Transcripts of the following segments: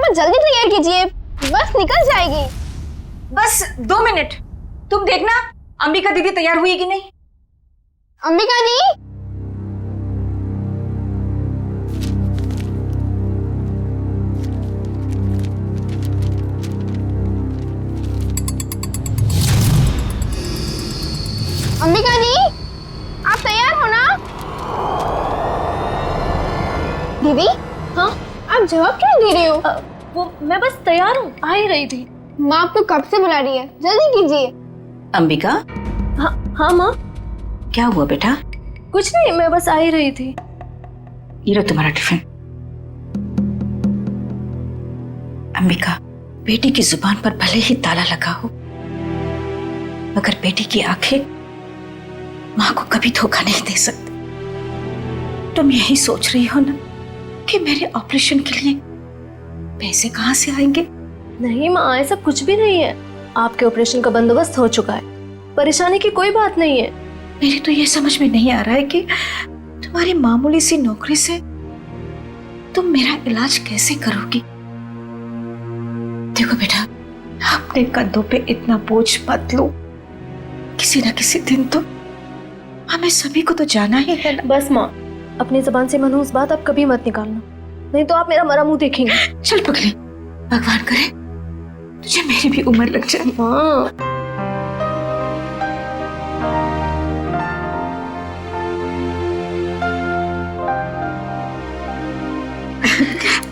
थोड़ा जल्दी तैयार कीजिए, बस निकल जाएगी। बस 2 मिनट, तुम देखना अंबिका दीदी तैयार हुई कि नहीं। अंबिका दी, अंबिका दी, आप तैयार हो ना? दीदी, हाँ आप जवाब क्यों दे रही हो? वो मैं बस तैयार हूँ, आ ही रही थी। माँ आपको कब से बुला रही है, जल्दी कीजिए। अंबिका, हाँ हाँ माँ। क्या हुआ बेटा? कुछ नहीं, मैं बस आ ही रही थी। ये लो तुम्हारा टिफिन। अंबिका, बेटी की जुबान पर भले ही ताला लगा हो, मगर बेटी की आंखें माँ को कभी धोखा नहीं दे सकती। तुम यही सोच रही हो ना कि मेरे ऑपरेशन के लिए पैसे कहाँ से आएंगे? नहीं माँ, ऐसा कुछ भी नहीं है। आपके ऑपरेशन का बंदोबस्त हो चुका है, परेशानी की कोई बात नहीं है। मेरे तो ये समझ में नहीं आ रहा है कि तुम्हारी मामूली सी नौकरी से तुम मेरा इलाज कैसे करोगी। देखो बेटा, अपने कंधों पे इतना बोझ मत लो। किसी ना किसी दिन तो हमें सभी को तो जाना ही है ना। बस माँ, अपनी जबान से मनहूस बात आप कभी मत निकालना, नहीं तो आप मेरा मरा मुंह देखेंगे। चल पगली, भगवान करे तुझे मेरी भी उम्र लग जाए। हाँ।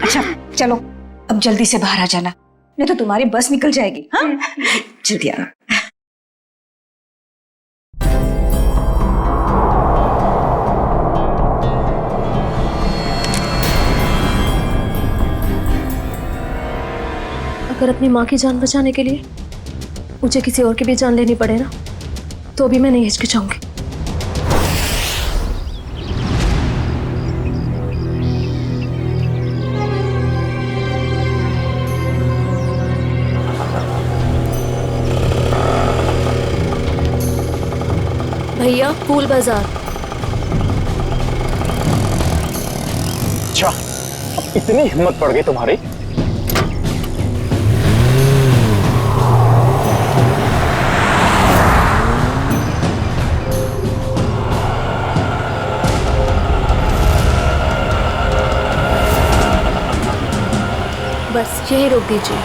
अच्छा चलो, अब जल्दी से बाहर आ जाना, नहीं तो तुम्हारी बस निकल जाएगी। हाँ जल्दी आना। अगर अपनी माँ की जान बचाने के लिए मुझे किसी और की भी जान लेनी पड़े ना, तो भी मैं नहीं हिचकिचाऊंगी। भैया, फूल बाजार। अच्छा, अब इतनी हिम्मत पड़ गई तुम्हारी? बस यही रोक दीजिए।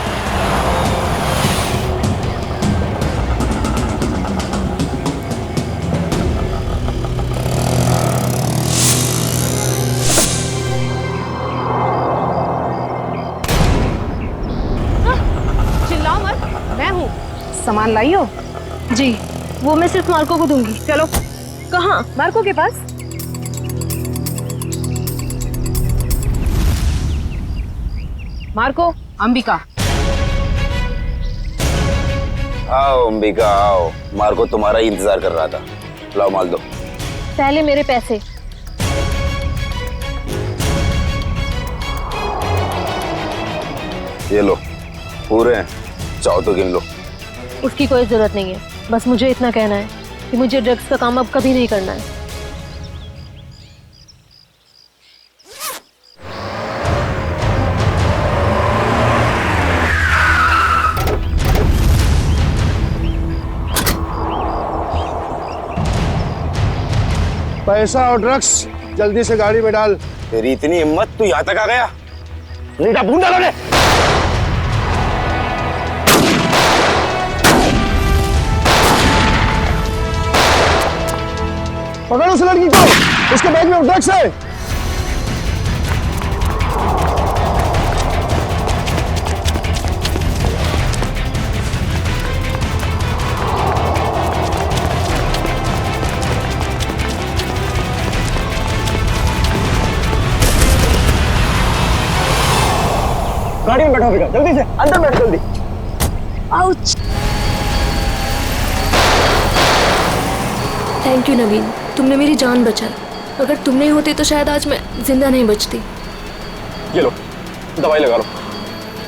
चिल्लाओ मत, मैं हूँ। सामान लाई हो? जी, वो मैं सिर्फ मार्को को दूंगी। चलो। कहाँ? मार्को के पास। मार्को, अंबिका। आओ अंबिका आओ, मार्को तुम्हारा ही इंतजार कर रहा था। लाओ माल दो। पहले मेरे पैसे। ये लो, पूरे हैं, चाहो तो गिन लो। उसकी कोई जरूरत नहीं है, बस मुझे इतना कहना है कि मुझे ड्रग्स का काम अब कभी नहीं करना है। पैसा और ड्रग्स जल्दी से गाड़ी में डाल। तेरी इतनी हिम्मत, तू यहाँ तक आ गया? नीटा भून डालो ने। पकड़ उस लड़की को, उसके बैग में ड्रग्स है। गाड़ी में बैठो बेटा, जल्दी से अंदर बैठो जल्दी। आउच! थैंक यू नवीन, तुमने मेरी जान बचाई। अगर तुम नहीं होते तो शायद आज मैं जिंदा नहीं बचती। ये लो, दवाई लगा लो।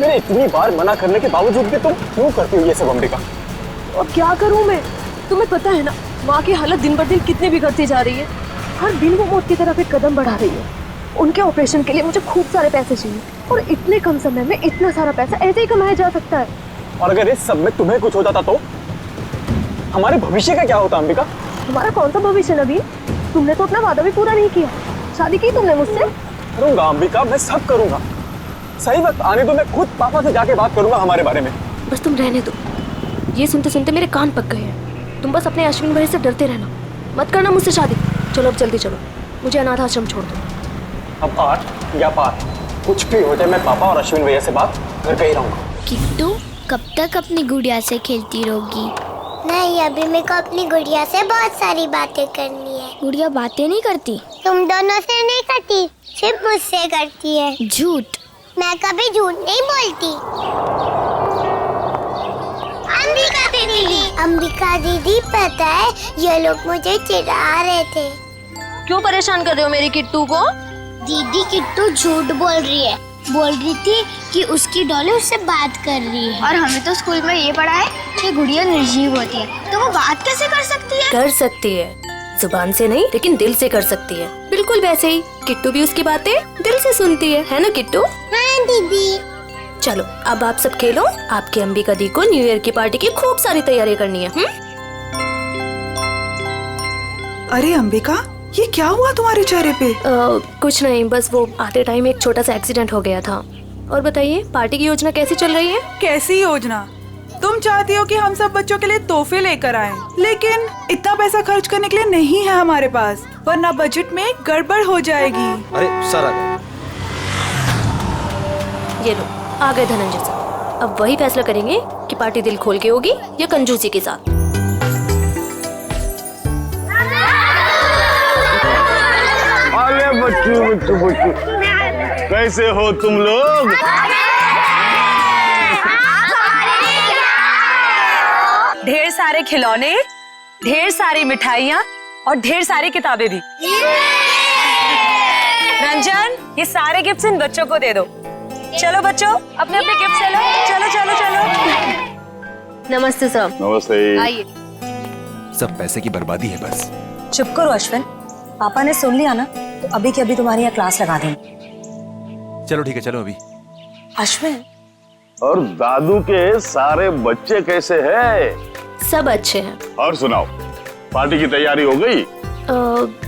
मैंने इतनी बार मना करने के बावजूद भी तुम क्यों करती हो ये सब अंबिका? अब क्या करूं मैं? तुम्हें पता है ना, माँ की हालत दिन ब दिन कितनी बिगड़ती जा रही है। हर दिन वो मौत की तरफ एक कदम बढ़ा रही है। उनके ऑपरेशन के लिए मुझे खूब सारे पैसे चाहिए, और इतने कम समय में इतना सारा पैसा ऐसे ही कमाया जा सकता है? और अगर इस सब में तुम्हें कुछ हो जाता तो हमारे भविष्य का क्या होता अंबिका? हमारा कौन सा भविष्य नवीन? तुमने तो अपना वादा भी पूरा नहीं किया। शादी की तुमने मुझसे? करूंगा अंबिका, मैं सब करूंगा। सही वक्त आने दो, मैं खुद पापा से जाके बात करूंगा हमारे बारे में। बस तुम रहने दो, ये सुनते सुनते मेरे कान पक गए हैं। तुम बस अपने अश्विन भाई से डरते रहना, मत करना मुझसे शादी। चलो अब जल्दी चलो, मुझे अनाथ आश्रम छोड़ दो। अब आर या पार कुछ भी हो जाए, मैं पापा और अश्विन भैया से बात करके ही रहूंगा। किट्टू कब तक अपनी गुड़िया से खेलती रहोगी? नहीं, अभी मेरे को अपनी गुड़िया से बहुत सारी बातें करनी है। गुड़िया बातें नहीं करती? तुम दोनों से नहीं करती, सिर्फ मुझसे करती है। झूठ। मैं कभी झूठ नहीं बोलती। अंबिका दीदी पता है, ये लोग मुझे चिढ़ा रहे थे। क्यों परेशान कर रहे हो मेरी किट्टू को? दीदी किट्टू झूठ बोल रही है। बोल रही थी कि उसकी डॉली उससे बात कर रही है। और हमें तो स्कूल में ये पढ़ा है कि गुड़िया निर्जीव होती है, तो वो बात कैसे कर सकती है? कर सकती है, जुबान से नहीं लेकिन दिल से कर सकती है। बिल्कुल वैसे ही किट्टू भी उसकी बातें दिल से सुनती है ना किट्टू? हाँ दीदी। चलो अब आप सब खेलो, आपकी अंबिका दी को न्यू ईयर की पार्टी की खूब सारी तैयारी करनी है। अरे अंबिका, ये क्या हुआ तुम्हारे चेहरे पे? कुछ नहीं, बस वो आते टाइम एक छोटा सा एक्सीडेंट हो गया था। और बताइए पार्टी की योजना कैसी चल रही है? कैसी योजना? तुम चाहती हो कि हम सब बच्चों के लिए तोहफे लेकर आएं, लेकिन इतना पैसा खर्च करने के लिए नहीं है हमारे पास, वरना बजट में गड़बड़ हो जाएगी। अरे सर आ गए। ये लो आ गए धनंजय सर। अब वही फैसला करेंगे कि पार्टी दिल खोल के होगी या कंजूसी के साथ। अरे बच्चू कैसे हो तुम लोग? ढेर सारे खिलौने, ढेर सारी मिठाइयाँ और ढेर सारी किताबें भी। रंजन, ये सारे गिफ्ट्स इन बच्चों को दे दो। चलो बच्चों, अपने अपने गिफ्ट ले लो। चलो चलो चलो। नमस्ते सर। नमस्ते। आइए। सब पैसे की बर्बादी है बस। चुप करो अश्विन, पापा ने सुन लिया ना तो अभी के अभी तुम्हारी यहाँ क्लास लगा देंगे। चलो ठीक है, चलो अभी। अश्विन, और दादू के सारे बच्चे कैसे हैं? सब अच्छे हैं। और सुनाओ, पार्टी की तैयारी हो गई?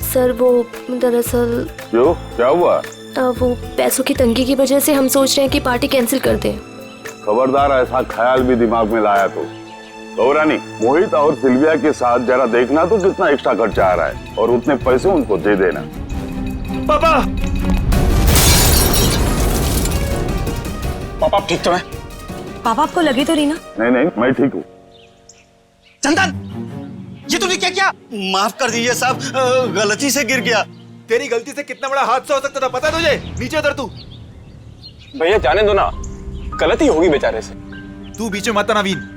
सर वो दरअसल क्यों, क्या हुआ? वो पैसों की तंगी की वजह से हम सोच रहे हैं कि पार्टी कैंसिल कर दें। खबरदार ऐसा ख्याल भी दिमाग में लाया तो रानी, मोहित और सिल्विया के साथ जरा देखना तो कितना एक्स्ट्रा खर्चा आ रहा है, और उतने पैसे उनको दे देना। पापा पापा ठीक तो है? पापा आपको लगी तो रही ना? नहीं नहीं, मैं ठीक हूँ। चंदन, ये तूने क्या किया? माफ कर दीजिए साहब, गलती से गिर गया। तेरी गलती से कितना बड़ा हादसा हो सकता था पता है तुझे? नीचे उतर तू। भैया जाने दो ना, गलती होगी बेचारे से। तू बीच में मत आना नवीन।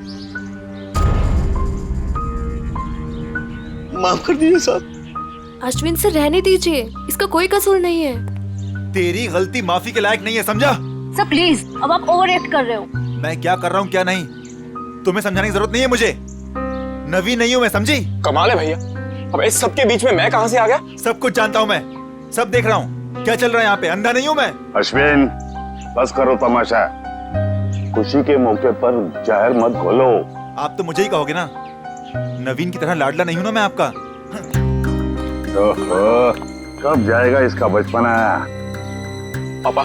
माफ कर दीजिए साहब। अश्विन से रहने दीजिए, इसका कोई कसूर नहीं है। तेरी गलती माफी के लायक नहीं है, समझा? सर प्लीज, अब आप ओवर एक्ट कर रहे हो। मैं क्या कर रहा हूँ क्या नहीं, तुम्हें समझाने की जरूरत नहीं है मुझे। नवीन नहीं हूँ मैं, समझी? कमाल है भैया, अब इस सब के बीच में मैं कहां से आ गया? सब कुछ जानता हूँ मैं, सब देख रहा हूँ क्या चल रहा है यहाँ पे। अंधा नहीं हूँ मैं। अश्विन, बस करो तमाशा। खुशी के मौके पर जहर मत घोलो। आप तो मुझे ही कहोगे ना, नवीन की तरह लाडला नहीं हूँ ना मैं आपका। ओहो, कब जाएगा इसका बचपना? पापा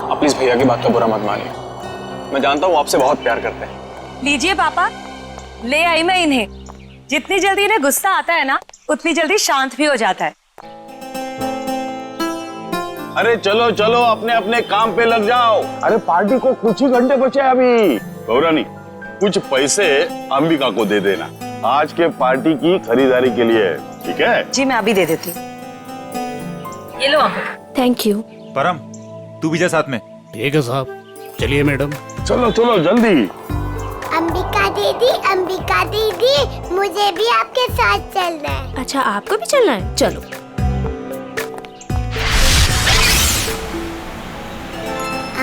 आप प्लीज भैया की बात का बुरा मत मानिए, मैं जानता हूँ आपसे बहुत प्यार करते हैं। लीजिए पापा, ले आई मैं इन्हें। जितनी जल्दी इन्हें गुस्सा आता है ना, उतनी जल्दी शांत भी हो जाता है। अरे चलो चलो, अपने अपने काम पे लग जाओ। अरे पार्टी को कुछ ही घंटे बचे अभी। गौरानी, कुछ पैसे अंबिका को दे देना आज के पार्टी की खरीदारी के लिए, ठीक है? जी मैं अभी दे देती हूँ। ये लो थैंक यू। परम, तू भी जा साथ में। ठीक है साहब, चलिए मैडम। चलो चलो जल्दी। अंबिका दीदी, मुझे भी आपके साथ चलना है। अच्छा आपको भी चलना है, चलो।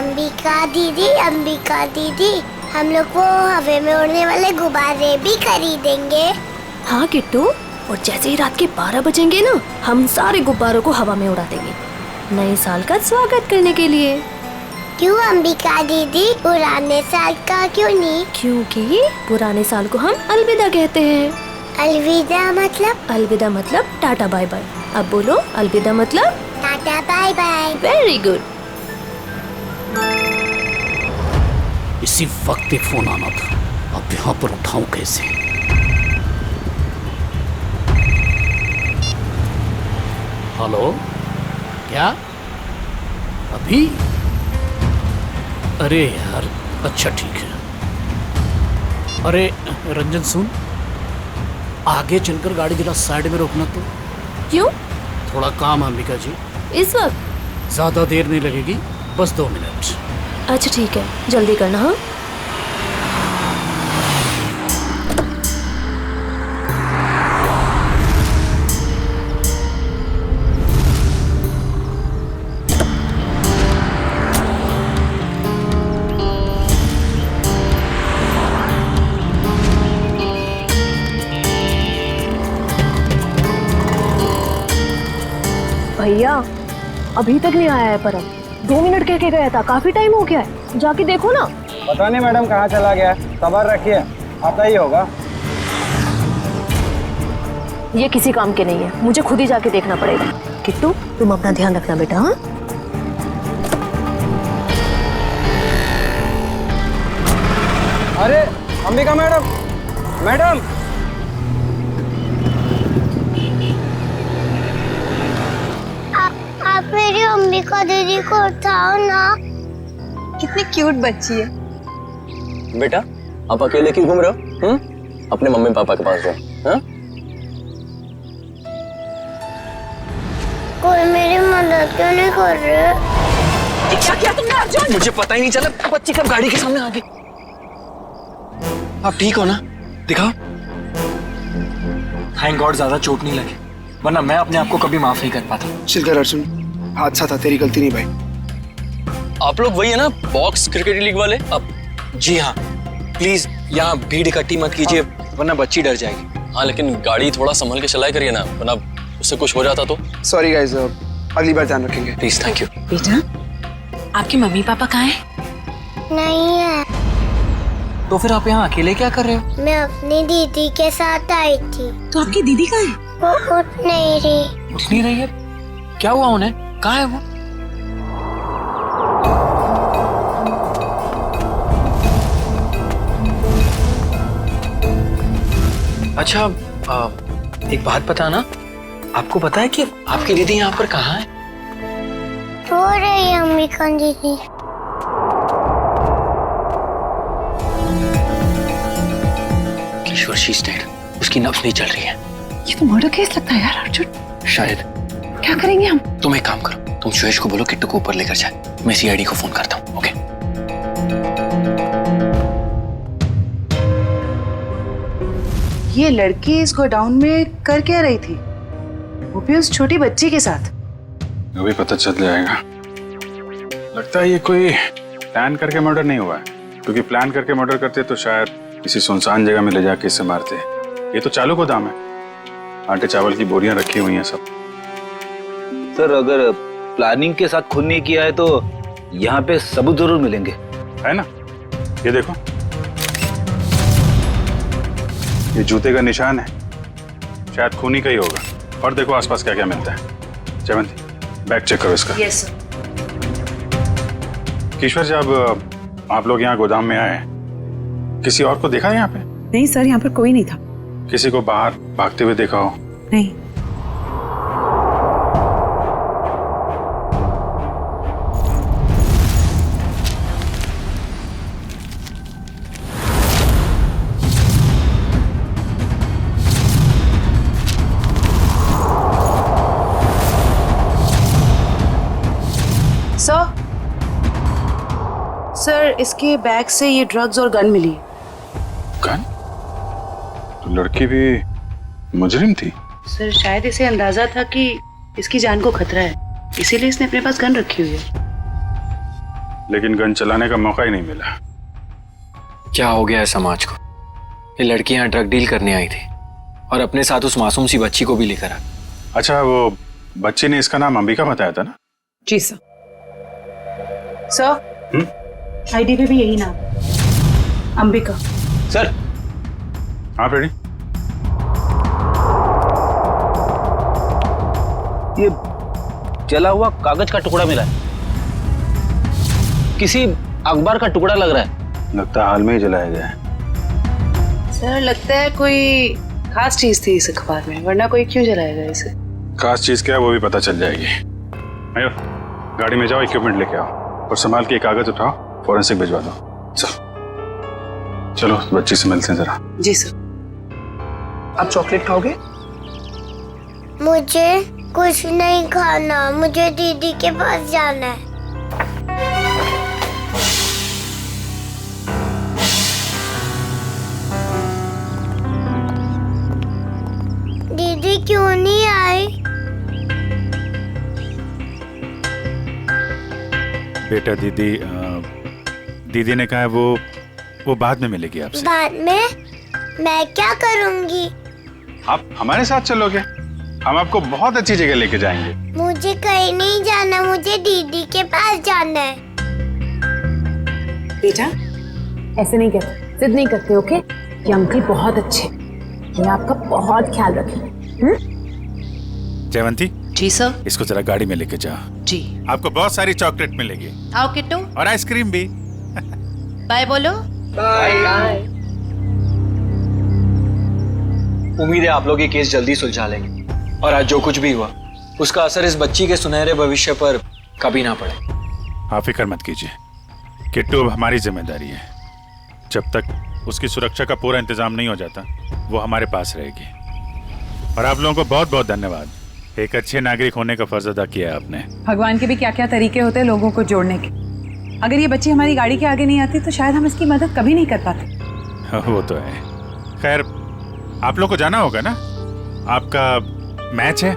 अंबिका दीदी, हम लोग वो हवा में उड़ने वाले गुब्बारे भी खरीदेंगे। हाँ किट्टू, और जैसे ही रात के 12 बजेंगे ना, हम सारे गुब्बारों को हवा में उड़ा देंगे। नए साल का स्वागत करने के लिए। क्यों अंबिका दीदी, पुराने साल का क्यों नहीं? क्योंकि पुराने साल को हम अलविदा कहते हैं। अलविदा मतलब? अलविदा मतलब टाटा बाय बाय। अब बोलो अलविदा मतलब टाटा बाय बाय। Very good. इसी वक्त एक फोन आना था, अब यहाँ पर उठाऊं कैसे? हेलो, क्या अभी? अरे यार, अच्छा ठीक है। अरे रंजन सुन, आगे चलकर गाड़ी जरा साइड में रोकना तो। क्यों? थोड़ा काम है अंबिका जी। इस वक्त? ज्यादा देर नहीं लगेगी, बस 2 मिनट। अच्छा ठीक है, जल्दी करना। हाँ भैया अभी तक नहीं आया है परम। 2 मिनट कह के गया था, काफी टाइम हो गया है, जाके देखो ना। पता नहीं मैडम कहाँ चला गया, सबर रखिए, आता ही होगा। ये किसी काम के नहीं है, मुझे खुद ही जाके देखना पड़ेगा। किट्टू तुम अपना ध्यान रखना बेटा। हाँ अरे अंबिका मैडम, मैडम आप मेरी अंबिका दीदी को उठाओ ना। कितनी क्यूट बच्ची है। बेटा आप अकेले क्यों घूम रहे हो? अपने मम्मी पापा के पास जाओ। हाँ? कोई मेरी मदद क्यों नहीं कर रहे? क्या किया तुमने अर्जुन? मुझे पता ही नहीं चला, बच्ची कब गाड़ी के सामने आ गई। आप ठीक हो ना? दिखाओ। थैंक गॉड ज्यादा चोट नहीं लगी, वरना मैं अपने आप को कभी माफ नहीं कर पाता। चिल कर अर्जुन, हादसा था, तेरी गलती नहीं भाई। आप लोग वही है ना बॉक्स क्रिकेट लीग वाले? अब जी हाँ, प्लीज यहाँ भीड़ इकट्ठी मत कीजिए, वरना बच्ची डर जाएगी। हाँ लेकिन गाड़ी थोड़ा संभल के चलाया करिए ना, वरना उससे कुछ हो जाता तो। सॉरी गाइस, अगली बार ध्यान रखेंगे। Please, thank you. बेटा आपके मम्मी पापा कहाँ हैं? नहीं है। तो फिर आप यहाँ अकेले क्या कर रहे हो? मैं अपनी दीदी के साथ आई थी। तो आपकी दीदी कहाँ है? वो उठ नहीं रही। उठ नहीं रही है? क्या हुआ उन्हें? कहाँ है वो? अच्छा एक बात पता ना, आपको पता है कि आपकी दीदी यहाँ पर कहाँ है? रो रही है अंबिका दीदी। किशोर शी इज डेड, उसकी नब्ज नहीं चल रही है। ये तो मर्डर केस लगता है यार अर्जुन। शायद। क्या करेंगे हम? तुम एक काम करो, तुम सुरेश को बोलो किट्टू को ऊपर लेकर जाए, मैं सीआईडी को फोन करता हूँ। ओके? ये लड़की इस गोडाउन में कर क्या रही थी, वो भी उस छोटी बच्ची के साथ? अभी पता चल जाएगा। लगता है ये कोई प्लान करके मर्डर नहीं हुआ है, क्योंकि प्लान करके मर्डर करते तो शायद किसी सुनसान जगह में ले जाके इसे मारते। ये तो चालू गोदाम है, आटे चावल की बोरियां रखी हुई हैं सब। सर अगर प्लानिंग के साथ खून नहीं किया है तो यहाँ पे सबूत जरूर मिलेंगे, है ना? ये देखो, ये जूते का निशान है, शायद खूनी का ही होगा। और देखो आसपास क्या क्या मिलता है। जयवंती बैग चेक करो इसका। Yes sir. किशोर जब आप लोग यहाँ गोदाम में आए, किसी और को देखा है यहाँ पे? नहीं सर, यहाँ पर कोई नहीं था। किसी को बाहर भागते हुए देखा हो? नहीं। सर इसके बैग से ये ड्रग्स और गन मिली। गन? तो लड़की भी मुजरिम थी? सर शायद इसे अंदाजा था कि इसकी जान को खतरा है, इसीलिए इसने अपने पास गन रखी हुई है। लेकिन गन चलाने का मौका ही नहीं मिला। क्या हो गया है समाज को? ये लड़की यहाँ ड्रग डील करने आई थी और अपने साथ उस मासूम सी बच्ची को भी लेकर आ। अच्छा वो बच्ची ने इसका नाम अंबिका बताया था ना? जी सर। सर, आईडी पे भी यही नाम, अंबिका। सर। हाँ बेटी। ये जला हुआ कागज का टुकड़ा मिला है, किसी अखबार का टुकड़ा लग रहा है। लगता है हाल में ही जलाया गया है। सर, लगता है कोई खास चीज थी इस अखबार में, वरना कोई क्यों जलाएगा इसे? खास चीज क्या है वो भी पता चल जाएगी। मयूर, गाड़ी में जाओ, इक्विपमेंट लेके आओ और संभाल के कागज उठाओ, फॉरेंसिक भिजवा दो। चलो बच्ची से मिलते हैं जरा। जी सर। आप चॉकलेट खाओगे? मुझे कुछ नहीं खाना, मुझे दीदी के पास जाना है। दीदी क्यों नहीं आई? बेटा दीदी ने कहा है वो बाद में मिलेगी आपसे। बाद में? मैं क्या करूंगी? आप हमारे साथ चलोगे, हम आपको बहुत अच्छी जगह लेके जाएंगे। मुझे कहीं नहीं जाना, मुझे दीदी के पास जाना है। बेटा, ऐसे नहीं कहते, जिद नहीं करते, ओके? ये अंकल बहुत अच्छे, ये आपका बहुत ख्याल रखेंगे। जयवंती। जी सर। इसको जरा गाड़ी में लेके जाओ। जी। आपको बहुत सारी चॉकलेट मिलेगी। आओ किट्टू। और आइसक्रीम भी। बाय बोलो। बाय। उम्मीद है आप लोग ये केस जल्दी सुलझा लेंगे और आज जो कुछ भी हुआ उसका असर इस बच्ची के सुनहरे भविष्य पर कभी ना पड़े। आप फिक्र मत कीजिए, किट्टू अब हमारी जिम्मेदारी है। जब तक उसकी सुरक्षा का पूरा इंतजाम नहीं हो जाता वो हमारे पास रहेगी। और आप लोगों को बहुत बहुत धन्यवाद, एक अच्छे नागरिक होने का फर्ज अदा किया है आपने। भगवान के भी क्या क्या तरीके होते हैं लोगों को जोड़ने के। अगर ये बच्ची हमारी गाड़ी के आगे नहीं आती तो शायद हम इसकी मदद कभी नहीं कर पाते। वो तो है। खैर, आप लोग को जाना होगा ना, आपका मैच है।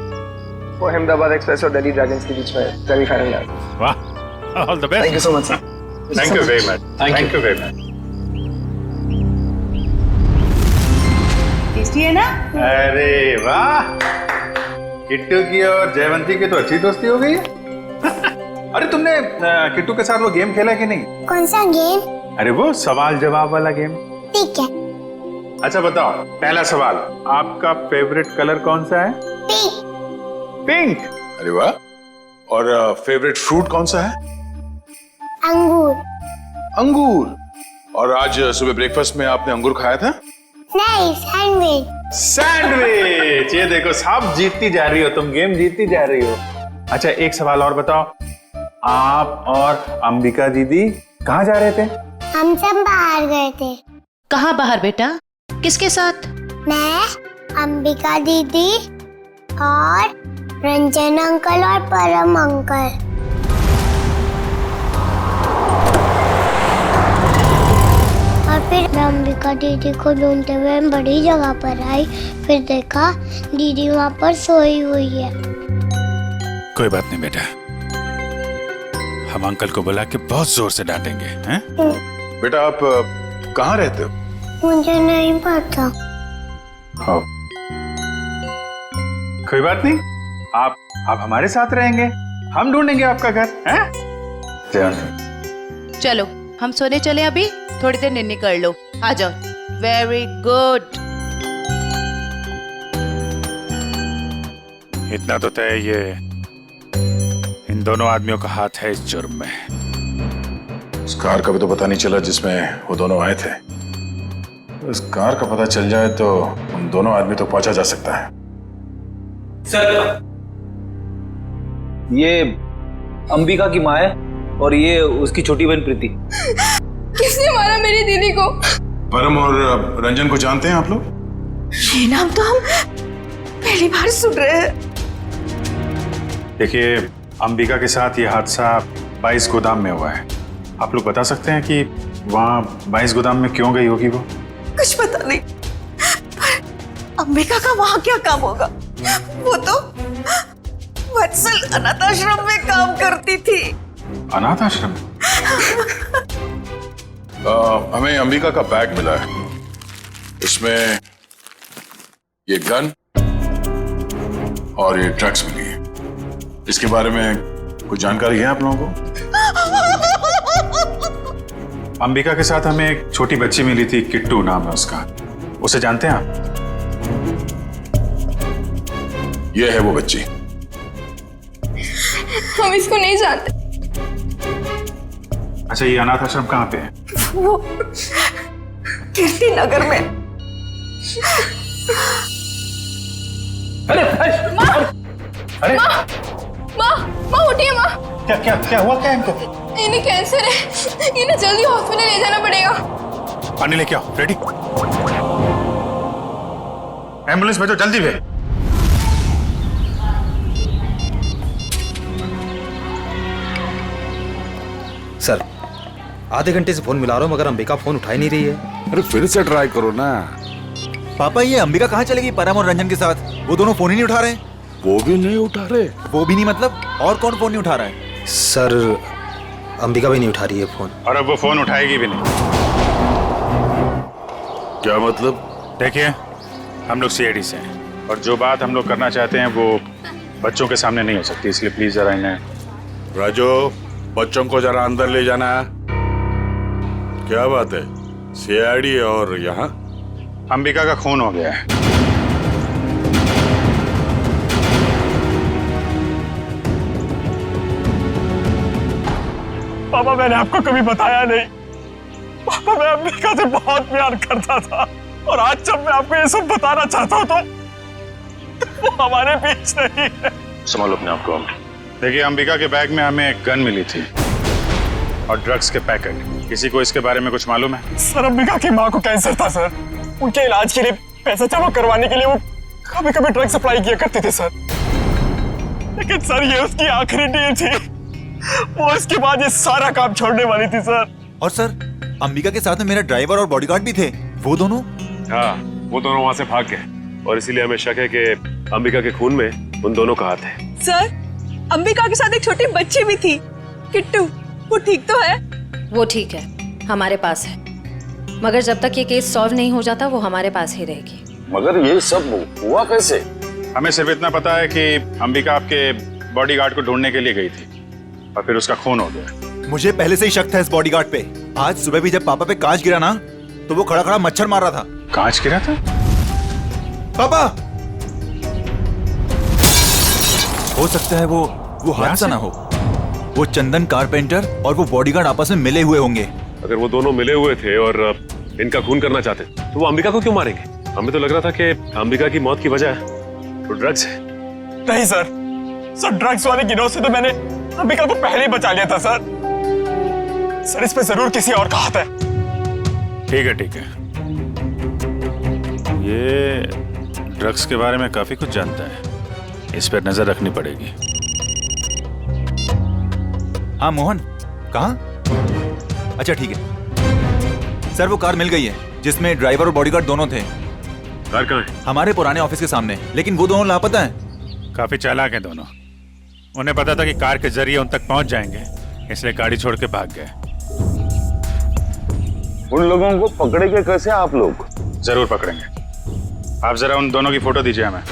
वो अहमदाबाद एक्सप्रेस और दिल्ली ड्रैगन्स के बीच में सेमीफाइनल है। वाह, all the best. Thank you so much sir. Thank you very much. Thank you very much. Tasty है ना? अरे वाह, किट्टू की और जयवंती की तो अच्छी दोस्ती हो गई है। अरे तुमने किट्टू के साथ वो गेम खेला कि नहीं? कौन सा गेम? अरे वो सवाल जवाब वाला गेम। ठीक है। अच्छा बताओ, पहला सवाल, आपका फेवरेट कलर कौन सा है? पिंक। पिंक। अरे वाह। और फेवरेट फ्रूट कौन सा है? अंगूर। अंगूर। और आज सुबह ब्रेकफास्ट में आपने अंगूर खाया था? नहीं, सैंडविच। सैंडविच। ये देखो, सब जीतती जा रही हो तुम, गेम जीतती जा रही हो। अच्छा एक सवाल और बताओ, आप और अंबिका दीदी कहाँ जा रहे थे? हम सब बाहर गए थे। कहाँ बाहर बेटा? किसके साथ? मैं, अंबिका दीदी और रंजन अंकल और परम अंकल। और फिर मैं अंबिका दीदी को ढूंढते हुए बड़ी जगह पर आई, फिर देखा दीदी वहाँ पर सोई हुई है। कोई बात नहीं बेटा, हम अंकल को बुला के बहुत जोर से डांटेंगे, हैं? बेटा आप कहाँ रहते हो? मुझे नहीं पता। हाँ। कोई बात नहीं, आप हमारे साथ रहेंगे, हम ढूंढेंगे आपका घर, हैं? चलो हम सोने चले, अभी थोड़ी देर निन्नी कर लो, आ जाओ। Very good. इतना तो तय, ये इन दोनों आदमियों का हाथ है इस जुर्म में। उस कार का भी तो पता नहीं चला जिसमें वो दोनों आए थे। उस कार का पता चल जाए तो उन दोनों आदमी तो पहुंचा जा सकता है। सर, ये अंबिका की माँ है और ये उसकी छोटी बहन प्रीति। किसने मारा मेरी दीदी को? परम और रंजन को जानते हैं आप लोग? ये नाम तो हम पहली बार सुन रहे हैं। देखिए, अंबिका के साथ ये हादसा 22 गोदाम में हुआ है। आप लोग बता सकते हैं कि वहाँ 22 गोदाम में क्यों गई होगी वो? कुछ पता नहीं, पर अंबिका का वहाँ क्या काम होगा? वो तो वत्सल अनाथ आश्रम में काम करती थी। अनाथ आश्रम? हमें अंबिका का बैग मिला है, इसमें ये गन और ये ड्रग्स मिली है। इसके बारे में कुछ जानकारी है आप लोगों को? अंबिका के साथ हमें एक छोटी बच्ची मिली थी, किट्टू नाम है उसका। उसे जानते हैं आप? ये है वो बच्ची। हम इसको नहीं जानते। अच्छा, ये अनाथ आश्रम कहाँ पे है? वो कीर्ति नगर में। अरे अरे माँ उठिए माँ। क्या क्या क्या हुआ? क्या इनको? इन्हें कैंसर है, इन्हें जल्दी हॉस्पिटल ले जाना पड़ेगा। पानी लेके आओ। रेडी? एम्बुलेंस भेजो जल्दी भेज। सर, आधे घंटे से फोन मिला रहा हूँ मगर अंबिका फोन उठा ही नहीं रही है। अरे फिर से ट्राई करो ना। पापा, ये अंबिका कहाँ चलेगी परम और रंजन के साथ? वो दोनों फोन ही नहीं उठा रहे। वो भी नहीं उठा रहे? वो भी नहीं मतलब? और कौन फोन नहीं उठा रहा है? सर, अंबिका भी नहीं उठा रही है फोन। और अब वो फोन उठाएगी भी नहीं। क्या मतलब? देखिए, हम लोग सीआईडी से हैं और जो बात हम लोग करना चाहते हैं वो बच्चों के सामने नहीं हो सकती, इसलिए प्लीज जरा इन्हें। राजू, बच्चों को जरा अंदर ले जाना। क्या बात है? सीआईडी और यहाँ? अंबिका का खून हो गया है। पापा, मैंने आपको कभी बताया नहीं। पापा, मैं अंबिका से बहुत प्यार करता था और आज जब मैं आपको ये सब बताना चाहता हूँ तो वो हमारे बीच नहीं है। संभालो अपने आप को। देखिए, अंबिका के बैग में हमें एक गन मिली थी और ड्रग्स के पैकेट। किसी को इसके बारे में कुछ मालूम है? सर, अंबिका की माँ को कैंसर था सर। उनके इलाज के लिए पैसा जमा करवाने के लिए वो कभी कभी ड्रग सप्लाई किया करते थे सर। लेकिन सर, ये उसकी आखिरी डील थी। वो इसके बाद ये सारा काम छोड़ने वाली थी सर। और सर, अंबिका के साथ में मेरा ड्राइवर और बॉडीगार्ड भी थे। वो दोनों? हाँ, वो दोनों वहाँ से भाग गए और इसीलिए हमें शक है कि अंबिका के खून में उन दोनों का हाथ है। सर, अंबिका के साथ एक छोटी बच्ची भी थी, किट्टू। वो ठीक तो है? वो ठीक है, हमारे पास है। मगर जब तक ये केस सॉल्व नहीं हो जाता वो हमारे पास ही रहेगी। मगर ये सब हुआ कैसे? हमें सिर्फ इतना पता है कि अंबिका आपके बॉडीगार्ड को ढूंढने के लिए गई थी और फिर उसका खून हो गया। मुझे पहले से ही शक था इस बॉडीगार्ड पे। आज सुबह भी जब पापा पे कांच गिरा ना, तो वो खड़ा खड़ा मच्छर मार रहा था। कांच गिरा था? पापा, हो सकता है वो हादसा ना हो। वो चंदन कारपेंटर और वो बॉडीगार्ड आपस में मिले हुए होंगे। अगर वो दोनों मिले हुए थे और इनका खून करना चाहते तो वो अंबिका को क्यों मारेंगे? हमें तो लग रहा था कि अंबिका की मौत की वजह तो ड्रग्स है। नहीं सर, ड्रग्स वाले गिरोह से तो मैंने अंबिका को पहले ही बचा लिया था सर। सर, इस पे जरूर किसी और का हाथ है। ठीक है, ठीक है। ये ड्रग्स के बारे में काफी कुछ जानता है, इस पर नजर रखनी पड़ेगी। हाँ मोहन, कहाँ? अच्छा ठीक है सर, वो कार मिल गई है जिसमें ड्राइवर और बॉडीगार्ड दोनों थे। कार कहाँ है? हमारे पुराने ऑफिस के सामने, लेकिन वो दोनों लापता हैं। काफी चालाक हैं दोनों। उन्हें पता था कि कार के जरिए उन तक पहुंच जाएंगे, इसलिए गाड़ी छोड़ के भाग गए। उन लोगों को पकड़ेंगे कैसे आप लोग? जरूर पकड़ेंगे। आप जरा उन दोनों की फोटो दीजिए हमें।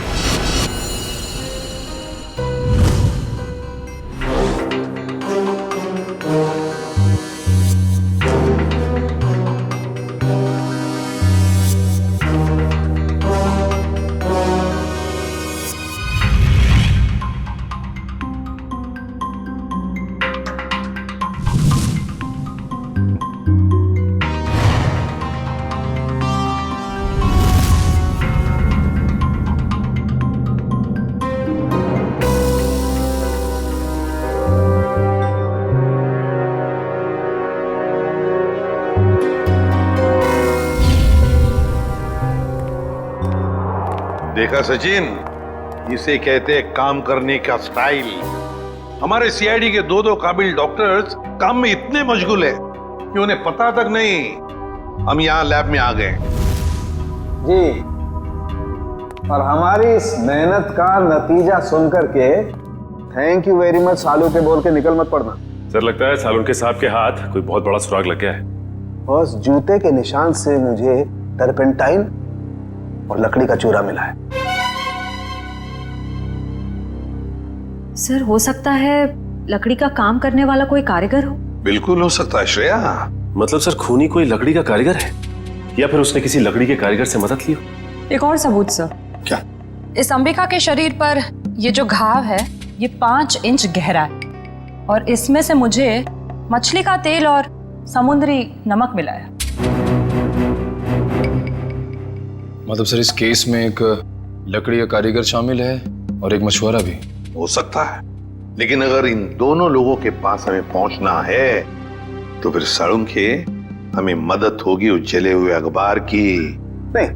देखा सचिन, इसे कहते हैं काम करने का स्टाइल। हमारे सीआईडी के दो काबिल डॉक्टर्स काम में इतने मशगूल है कि उन्हें पता तक नहीं हम यहाँ लैब में आ गए। जी, और हमारी इस मेहनत का नतीजा सुनकर के थैंक यू वेरी मच सालू के बोल के निकल मत पड़ना। सर, लगता है सालून के साहब के हाथ कोई बहुत बड़ा सुराग लग गया है। बस जूते के निशान से मुझे टर्पेंटाइन और लकड़ी का चूरा मिला है। सर, हो सकता है लकड़ी का काम करने वाला कोई कारीगर हो। बिल्कुल हो सकता है श्रेया। मतलब सर खूनी कोई लकड़ी का कारीगर है या फिर उसने किसी लकड़ी के कारीगर से मदद ली हो? एक और सबूत सर। क्या? इस अंबिका के शरीर पर ये जो घाव है ये 5 इंच गहरा है और इसमें से मुझे मछली का तेल और समुद्री नमक मिला है। मतलब सर इस केस में एक लकड़ी का कारीगर शामिल है और एक मछुआरा भी। हो सकता है, लेकिन अगर इन दोनों लोगों के पास हमें पहुंचना है तो फिर सारुण के हमें मदद होगी उस जले हुए अखबार की। नहीं,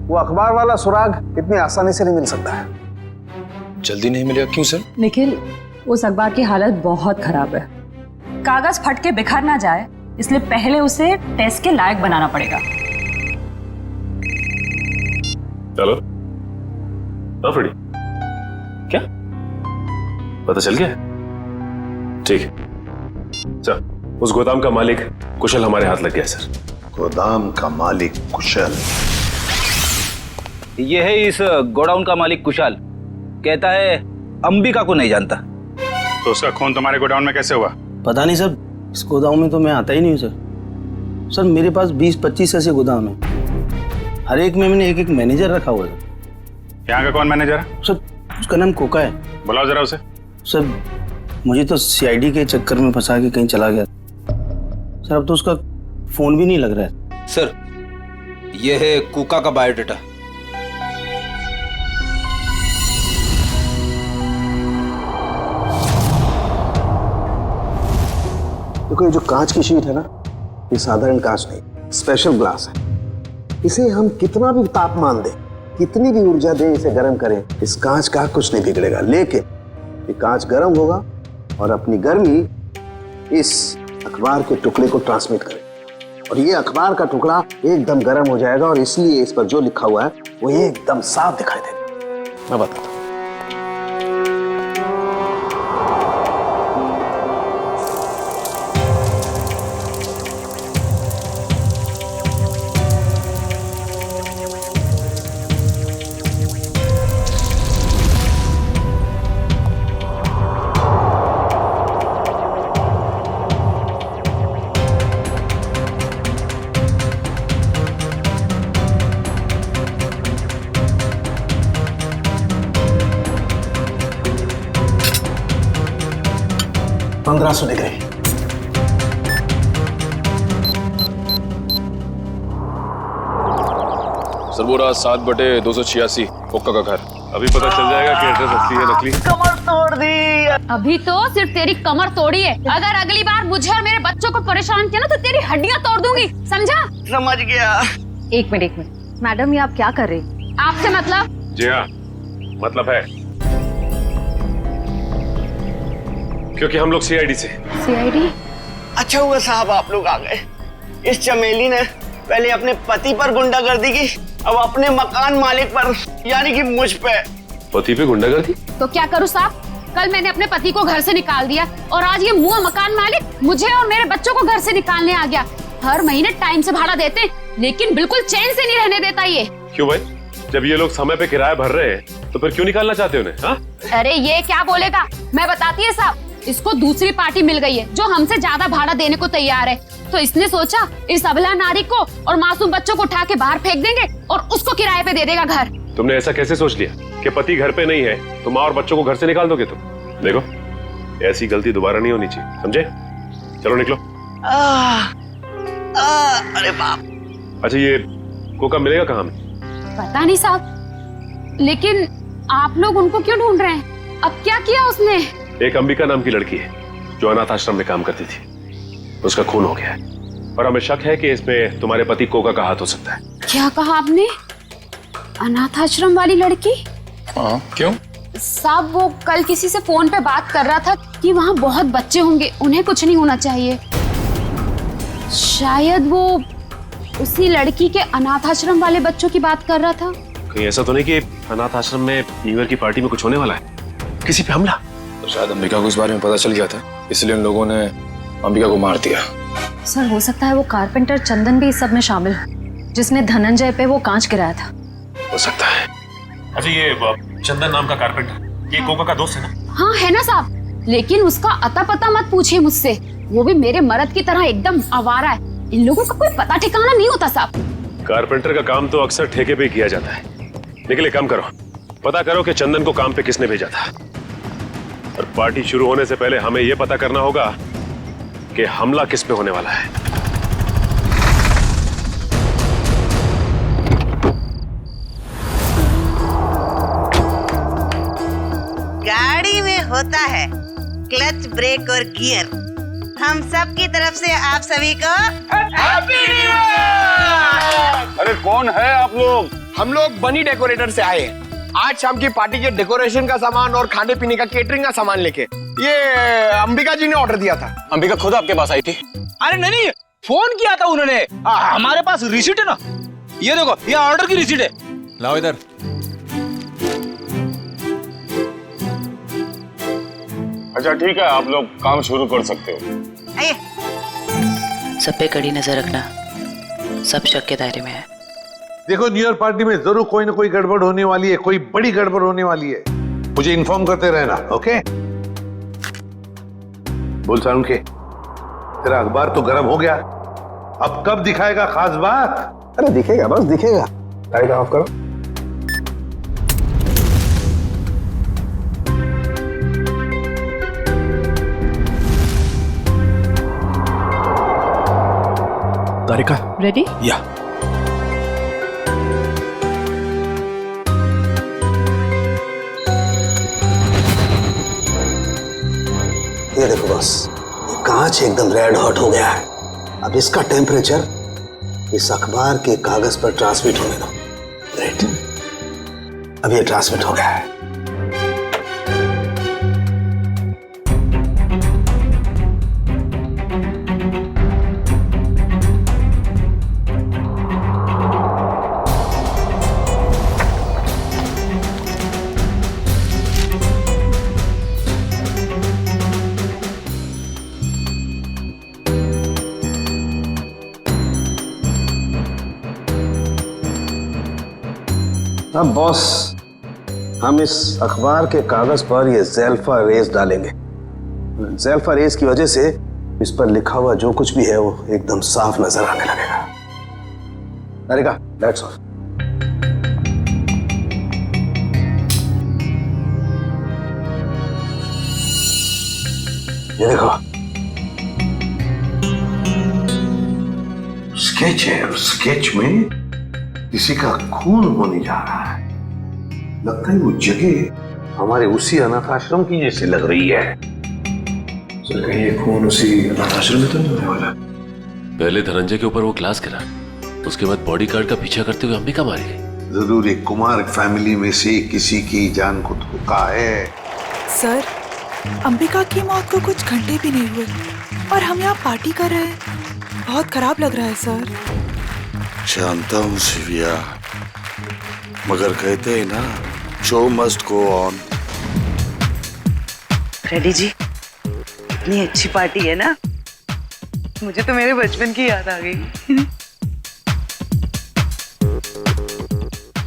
वो अखबार वाला सुराग इतनी आसानी से नहीं मिल सकता है। जल्दी नहीं मिलेगा? क्यों सर? निखिल, उस अखबार की हालत बहुत खराब है। कागज फट के बिखर ना जाए इसलिए पहले उसे टेस्ट के लायक बनाना पड़ेगा। चलो। हाँ फ्रेडी, क्या पता चल गया? ठीक है, चल। उस गोदाम का मालिक कुशल हमारे हाथ लग गया सर। गोदाम का मालिक कुशल? ये है इस गोडाउन का मालिक कुशल। कहता है अंबिका को नहीं जानता। तो उसका खून तुम्हारे गोडाउन में कैसे हुआ? पता नहीं सर, इस गोदाम में तो मैं आता ही नहीं हूँ सर। सर मेरे पास 20-25 ऐसे गोदाम है, हर एक में मैंने एक मैनेजर रखा हुआ है। यहाँ का कौन मैनेजर है? सर उसका नाम कोका है। बुलाओ जरा उसे। सर मुझे तो सीआईडी के चक्कर में फंसा के कहीं चला गया सर, अब तो उसका फोन भी नहीं लग रहा है। सर ये है कुका का बायोडाटा। देखो, ये जो कांच की शीट है ना, ये साधारण कांच नहीं, स्पेशल ग्लास है। इसे हम कितना भी तापमान दें, कितनी भी ऊर्जा दें, इसे गर्म करें, इस कांच का कुछ नहीं बिगड़ेगा। लेकिन ये कांच गर्म होगा और अपनी गर्मी इस अखबार के टुकड़े को ट्रांसमिट करेगा और ये अखबार का टुकड़ा एकदम गर्म हो जाएगा और इसलिए इस पर जो लिखा हुआ है वो एकदम साफ दिखाई देगा। मैं बताता हूँ। $1500 डिग्री। सर वो रहा 7/286 कोका का घर। अभी पता चल जाएगा कि एड्रेस असली है नकली। कमर तोड़ दी। अभी तो सिर्फ तेरी कमर तोड़ी है, अगर अगली बार मुझे और मेरे बच्चों को परेशान किया ना तो तेरी हड्डियां तोड़ दूंगी, समझा? समझ गया। एक मिनट मैडम, ये आप क्या कर रही हैं? आपसे मतलब? जी हाँ, मतलब है, क्योंकि हम लोग सीआईडी से। सीआईडी? अच्छा हुआ साहब आप लोग आ गए। इस चमेली ने पहले अपने पति पर गुंडागर्दी की, अब अपने मकान मालिक पर, यानी कि मुझ पे। पति पे गुंडागर्दी? तो क्या करूँ साहब? कल मैंने अपने पति को घर से निकाल दिया और आज ये मुंह मकान मालिक मुझे और मेरे बच्चों को घर से निकालने आ गया। हर महीने टाइम से भाड़ा देते लेकिन बिल्कुल चैन से नहीं रहने देता ये। क्यों भाई? जब ये लोग समय पे किराया भर रहे हैं तो फिर क्यों निकालना चाहते उन्हें? हाँ? अरे ये क्या बोलेगा, मैं बताती है साहब। इसको दूसरी पार्टी मिल गई है जो हमसे ज्यादा भाड़ा देने को तैयार है, तो इसने सोचा इस अबला नारी को और मासूम बच्चों को उठा के बाहर फेंक देंगे और उसको किराए पे दे देगा घर। तुमने ऐसा कैसे सोच लिया कि पति घर पे नहीं है तो माँ और बच्चों को घर से निकाल दोगे तुम? देखो, ऐसी गलती दोबारा नहीं होनी चाहिए, समझे? चलो निकलो। अरे बाप। अच्छा ये कोका मिलेगा कहाँ में? पता नहीं साहब, लेकिन आप लोग उनको क्यों ढूंढ रहे हैं? अब क्या किया उसने? एक अंबिका नाम की लड़की है जो अनाथ आश्रम में काम करती थी, उसका खून हो गया है और हमें शक है कि इसमें तुम्हारे पति कोका का हाथ हो सकता है। क्या कहा आपने? अनाथ आश्रम वाली लड़की? हाँ, क्यों? साहब वो कल किसी से फोन पे बात कर रहा था कि वहाँ बहुत बच्चे होंगे, उन्हें कुछ नहीं होना चाहिए। शायद वो उसी लड़की के अनाथ आश्रम वाले बच्चों की बात कर रहा था। कहीं ऐसा तो नहीं कि अनाथ आश्रम में न्यू ईयर की पार्टी में कुछ होने वाला है, किसी पे हमला? तो शायद अंबिका को इस बारे में पता चल गया था, इसलिए उन लोगों ने अंबिका को मार दिया। सर हो सकता है वो कारपेंटर चंदन भी इस सब में शामिल हो, जिसने धनंजय पे वो कांच गिराया था। हो सकता है। अच्छा ये चंदन नाम का कारपेंटर, ये कोका का दोस्त है ना? हाँ है ना साहब, लेकिन उसका अता पता मत पूछिए मुझसे, वो भी मेरे मर्द की तरह एकदम आवारा है। इन लोगों का कोई पता ठिकाना नहीं होता साहब। कारपेंटर का काम तो अक्सर ठेके पे किया जाता है, लेकिन एक काम करो, पता करो कि चंदन को काम पे किसने भेजा था। और पार्टी शुरू होने से पहले हमें यह पता करना होगा कि हमला किस पे होने वाला है। गाड़ी में होता है क्लच, ब्रेक और गियर। हम सब की तरफ से आप सभी को हैप्पी न्यू ईयर। अरे कौन है आप लोग? हम लोग बनी डेकोरेटर से आए हैं आज शाम की पार्टी के डेकोरेशन का सामान और खाने पीने का केटरिंग का सामान लेके। ये अंबिका जी ने ऑर्डर दिया था। अंबिका खुद आपके पास आई थी? अरे नहीं, फोन किया था उन्होंने। हमारे पास रिसीट है ना, ये देखो, ये ऑर्डर की रिसीट है। लाओ इधर। अच्छा ठीक है, आप लोग काम शुरू कर सकते हो। सब पे कड़ी नजर रखना, सब शक के दायरे में है। देखो, न्यू ईयर पार्टी में जरूर कोई ना कोई गड़बड़ होने वाली है, कोई बड़ी गड़बड़ होने वाली है। मुझे इन्फॉर्म करते रहना, ओके? बोल सारुण के, तेरा अखबार तो गर्म हो गया, अब कब दिखाएगा खास बात? अरे दिखेगा, बस दिखेगा। लाइट ऑफ करो। तारिका रेडी? या ये देखो बस, ये कांच एकदम रेड हॉट हो गया है। अब इसका टेम्परेचर इस अखबार के कागज पर ट्रांसमिट होने दो। ग्रेट, अब ये ट्रांसमिट हो गया है। अब बॉस, हम इस अखबार के कागज पर ये ज़ेल्फा रेस डालेंगे। ज़ेल्फा रेस की वजह से इस पर लिखा हुआ जो कुछ भी है वो एकदम साफ नजर आने लगेगा। तारिका, दैट्स ऑल। ये देखो, स्केच है, और स्केच में किसी का खून होने जा रहा है। लगता है वो जगह हमारे उसी अनाथ आश्रम की जैसी लग रही है। सर, कहीं ये खून उसी अनाथ आश्रम में तो नहीं होने वाला? पहले धनंजय के ऊपर वो ग्लास गिरा, उसके बाद बॉडीगार्ड का पीछा करते हुए अंबिका मारी गई। जरूर एक कुमार फैमिली में से किसी की जान को धोखा है। सर, अंबिका की मौत को कुछ घंटे भी नहीं हुए और हम यहाँ पार्टी कर रहे हैं। बहुत खराब लग रहा है सर। जानता हूँ शिविया, मगर कहते हैं ना, show must go on. Ready जी, इतनी अच्छी पार्टी है ना, मुझे तो मेरे बचपन की याद आ गई।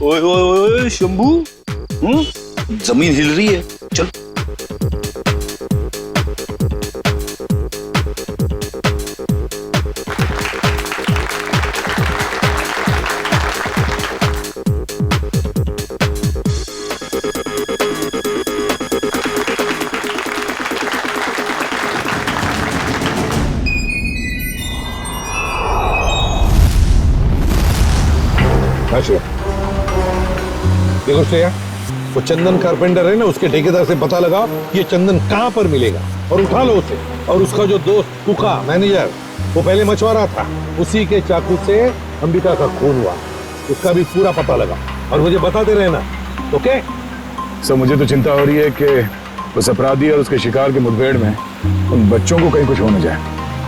ओए ओए ओए शंभू, जमीन हिल रही है, चल। देखो श्रेया, वो चंदन कारपेंटर है ना, उसके ठेकेदार से पता लगाओ ये चंदन कहाँ पर मिलेगा और उठा लो उसे। और उसका जो दोस्त कुका मैनेजर, वो पहले मछुआरा था, उसी के चाकू से अंबिका का खून हुआ, उसका भी पूरा पता लगा और मुझे बताते रहना, ओके? सर, मुझे तो चिंता हो रही है कि उस अपराधी और उसके शिकार के मुठभेड़ में उन बच्चों को कहीं कुछ होने जाए।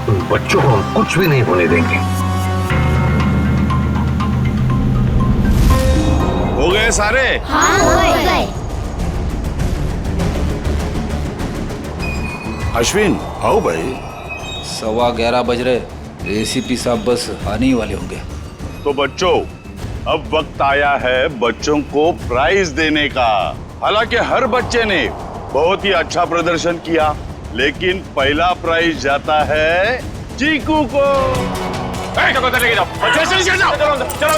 उन बच्चों को हम कुछ भी नहीं होने देंगे। हो गए सारे? हाँ, हो गए। अश्विन, आओ भाई। 11:15 बज रहे, एसीपी साहब बस आने ही वाले होंगे। तो बच्चों, अब वक्त आया है बच्चों को प्राइज देने का। हालांकि हर बच्चे ने बहुत ही अच्छा प्रदर्शन किया, लेकिन पहला प्राइज जाता है चीकू को। लेके जाओ, चलो चलो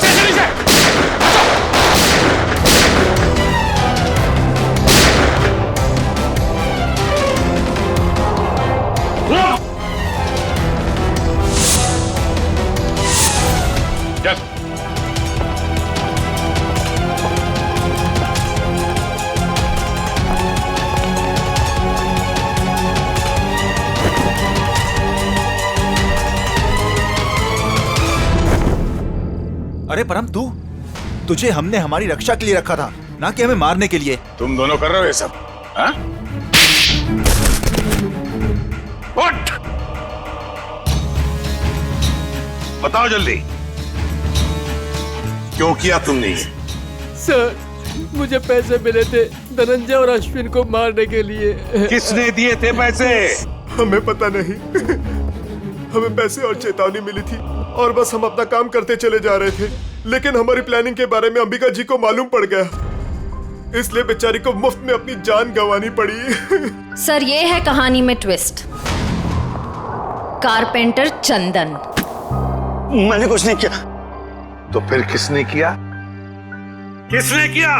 अरे परम, तुझे हमने हमारी रक्षा के लिए रखा था, ना कि हमें मारने के लिए। तुम दोनों कर रहे हो ये सब, हाँ? उठ! बताओ जल्दी, क्यों किया तुमने ये? सर, मुझे पैसे मिले थे धनंजय और अश्विन को मारने के लिए। किसने दिए थे पैसे? हमें पता नहीं। हमें पैसे और चेतावनी मिली थी और बस हम अपना काम करते चले जा रहे थे, लेकिन हमारी प्लानिंग के बारे में अंबिका जी को मालूम पड़ गया, इसलिए बेचारी को मुफ्त में अपनी जान गंवानी पड़ी। सर, ये है कहानी में ट्विस्ट। कारपेंटर चंदन। मैंने कुछ नहीं किया। तो फिर किसने किया? किसने किया?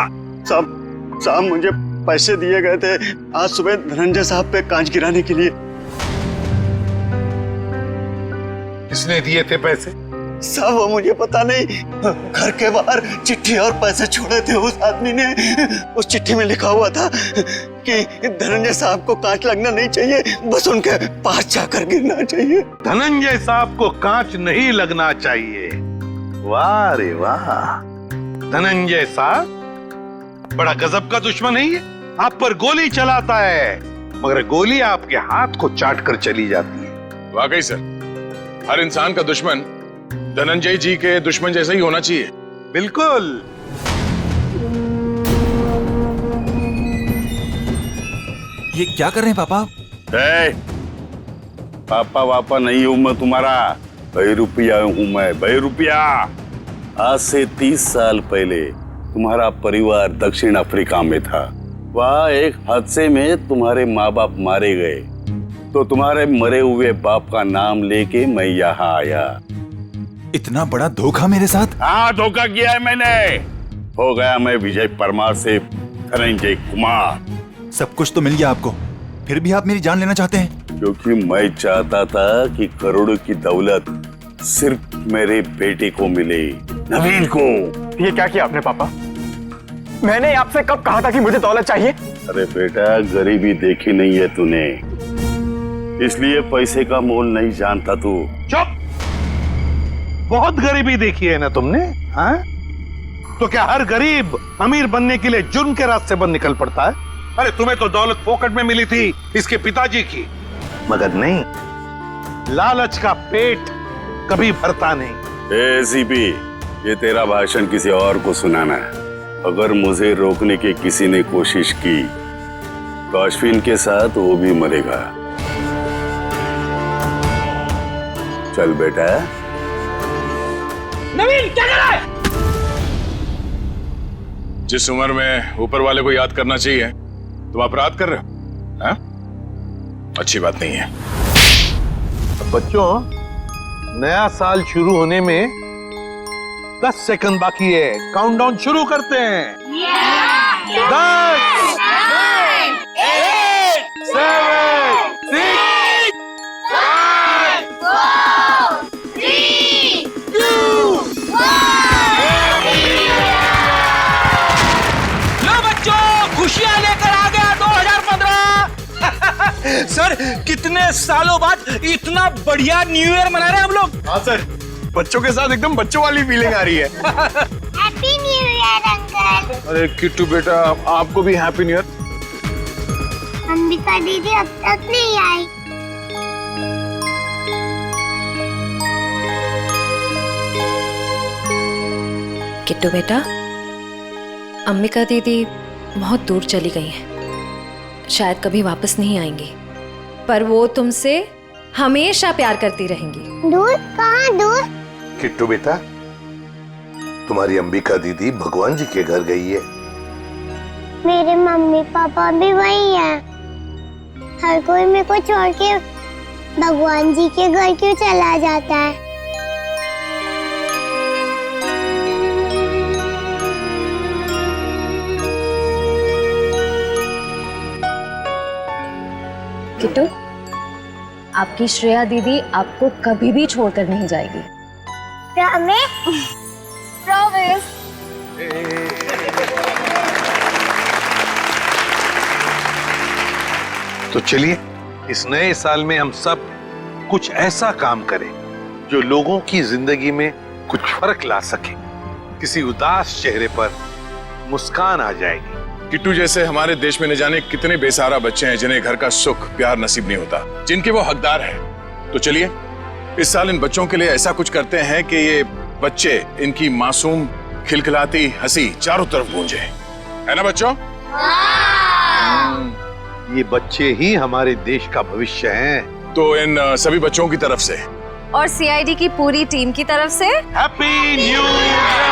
साहब मुझे पैसे दिए गए थे आज सुबह धनंजय साहब पे कांच गिराने के लिए। किसने दिए थे पैसे? साहब वो मुझे पता नहीं, घर के बाहर चिट्ठी और पैसे छोड़े थे उस आदमी ने। उस चिट्ठी में लिखा हुआ था कि धनंजय साहब को कांच लगना नहीं चाहिए, बस उनके पास जाकर गिरना चाहिए। धनंजय साहब को कांच नहीं लगना चाहिए। वाह रे वाह, धनंजय साहब बड़ा गजब का दुश्मन है ये। आप पर गोली चलाता है, मगर गोली आपके हाथ को चाट कर चली जाती है। वाकई सर, हर इंसान का दुश्मन धनंजय जी के दुश्मन जैसा ही होना चाहिए। बिल्कुल। ये क्या कर रहे हैं पापा? पापा वापा नहीं हूं मैं तुम्हारा, बहरूपिया हूं मैं, बहरूपिया। आज से 30 साल पहले तुम्हारा परिवार दक्षिण अफ्रीका में था। वहाँ एक हादसे में तुम्हारे माँ बाप मारे गए, तो तुम्हारे मरे हुए बाप का नाम लेके मैं यहाँ आया। इतना बड़ा धोखा मेरे साथ? हाँ, धोखा किया है मैंने। हो गया मैं विजय परमार से धनंजय कुमार। सब कुछ तो मिल गया आपको, फिर भी आप मेरी जान लेना चाहते हैं? क्योंकि मैं चाहता था कि करोड़ों की दौलत सिर्फ मेरे बेटे को मिले, नवीन को। ये क्या किया आपने पापा? मैंने आपसे कब कहा था कि मुझे दौलत चाहिए? अरे बेटा, गरीबी देखी नहीं है तूने, इसलिए पैसे का मोल नहीं जानता तू। चुप! बहुत गरीबी देखी है ना तुमने, हाँ? तो क्या हर गरीब अमीर बनने के लिए जुर्म के रास्ते पर निकल पड़ता है? अरे तुम्हें तो दौलत फोकट में मिली थी इसके पिताजी की, मगर नहीं, लालच का पेट कभी भरता नहीं। एसीपी, ये तेरा भाषण किसी और को सुनाना है। अगर मुझे रोकने की किसी ने कोशिश की तो अश्विन के साथ वो भी मरेगा। चल बेटा। नवीन, क्या कर रहा है? जिस उम्र में ऊपर वाले को याद करना चाहिए तुम अपराध कर रहे हो, हाँ? अच्छी बात नहीं है। बच्चों, नया साल शुरू होने में 10 सेकंड बाकी है। काउंटडाउन शुरू करते हैं। 10, 9, 8, 7, 6, 5, 4, 3, 2, 1। लो बच्चों, खुशियां लेकर आ गया 2015। सर, कितने सालों बाद इतना बढ़िया न्यू ईयर मना रहे हैं हम लोग। हाँ सर, बच्चों के साथ एकदम बच्चों वाली फीलिंग आ रही है। Happy new year uncle. अरे किट्टू बेटा, आपको भी हैप्पी न्यू ईयर। अंबिका दीदी अब तक नहीं आई। किट्टू बेटा, अंबिका दीदी बहुत दूर चली गई हैं, शायद कभी वापस नहीं आएंगी, पर वो तुमसे हमेशा प्यार करती रहेंगी। दूर? कहाँ दूर? किट्टू बेटा, तुम्हारी अंबिका दीदी भगवान जी के घर गई है। मेरे मम्मी पापा भी वही हैं। हर कोई मेरे को छोड़ के भगवान जी के घर क्यों चला जाता है? किट्टू, आपकी श्रेया दीदी आपको कभी भी छोड़कर नहीं जाएगी। प्रॉमिस। तो चलिए इस नए साल में हम सब कुछ ऐसा काम करें जो लोगों की जिंदगी में कुछ फर्क ला सके। किसी उदास चेहरे पर मुस्कान आ जाएगी। किट्टू जैसे हमारे देश में न जाने कितने बेसहारा बच्चे हैं जिन्हें घर का सुख प्यार नसीब नहीं होता, जिनके वो हकदार हैं। तो चलिए इस साल इन बच्चों के लिए ऐसा कुछ करते हैं कि ये बच्चे, इनकी मासूम खिलखिलाती हंसी चारों तरफ गूंजे, है ना बच्चों? ये बच्चे ही हमारे देश का भविष्य हैं। तो इन सभी बच्चों की तरफ से और सीआईडी की पूरी टीम की तरफ से हैप्पी न्यू ईयर।